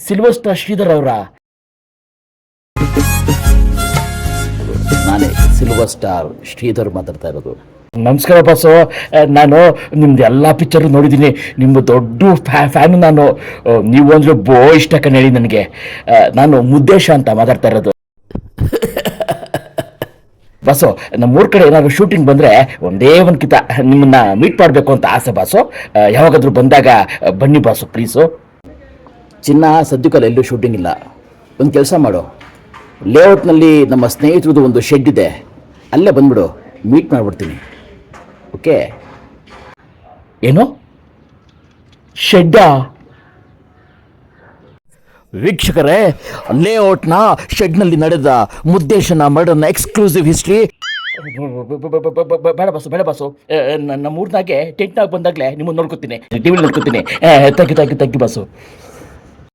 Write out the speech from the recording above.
Silver star Sridhar ಅವರ? ನಾನೇ silver star Sridhar ಮಾತಾಡ್ತಾ ಇರೋದು. ನಮಸ್ಕಾರ ಬಾಸು. ನಾನು ನಿಮ್ದು ಎಲ್ಲ ಪಿಕ್ಚರು ನೋಡಿದ್ದೀನಿ. ನಿಮ್ಮ ದೊಡ್ಡ ಫ್ಯಾನು ನಾನು. ನೀವು ಅಂದರೆ ಇಷ್ಟ ಹೇಳಿ ನನಗೆ. ನಾನು ಮುದ್ದೇಶ ಅಂತ ಮಾತಾಡ್ತಾ ಇರೋದು. ಬಾಸು, ನಮ್ಮೂರ ಕಡೆ ಏನಾದ್ರು ಶೂಟಿಂಗ್ ಬಂದರೆ ಒಂದೇ ಒಂದು ಕಿತ ನಿಮ್ಮನ್ನ ಮೀಟ್ ಮಾಡಬೇಕು ಅಂತ ಆಸೆ ಬಾಸು. ಯಾವಾಗಾದ್ರೂ ಬಂದಾಗ ಬನ್ನಿ ಬಾಸು ಪ್ಲೀಸು. ಚಿನ್ನ, ಸದ್ಯಕ್ಕಲ್ಲ ಎಲ್ಲೂ ಶೂಟಿಂಗ್ ಇಲ್ಲ. ಒಂದು ಕೆಲಸ ಮಾಡು, ಲೇಔಟ್ನಲ್ಲಿ ನಮ್ಮ ಸ್ನೇಹಿತರದ್ದು ಒಂದು ಶೆಡ್ ಇದೆ, ಅಲ್ಲೇ ಬಂದ್ಬಿಡು, ಮೀಟ್ ಮಾಡಿಬಿಡ್ತೀನಿ. ಓಕೆ? ಏನು ಶೆಡ್ಡಾ? ವೀಕ್ಷಕರೇ, ಲೇಔಟ್ನ ಶೆಡ್ನಲ್ಲಿ ನಡೆದ ಮುದ್ದೇಶನ ಮರ್ಡರ್ನ ಎಕ್ಸ್ಕ್ಲೂಸಿವ್ ಹಿಸ್ಟ್ರಿ. ಬೇಡ ಬಾಸು, ಬೇಡ ಬಾಸು. ನಮ್ಮ ಊರ್ನಾಗೆ ಟೆಂಟ್ನಾಗ ಬಂದಾಗಲೇ ನಿಮ್ಮನ್ನು ನೋಡ್ಕೊತೀನಿ, ಟಿ ವಿಲಿ ನೋಡ್ಕೊತೀನಿ. Thank you boss.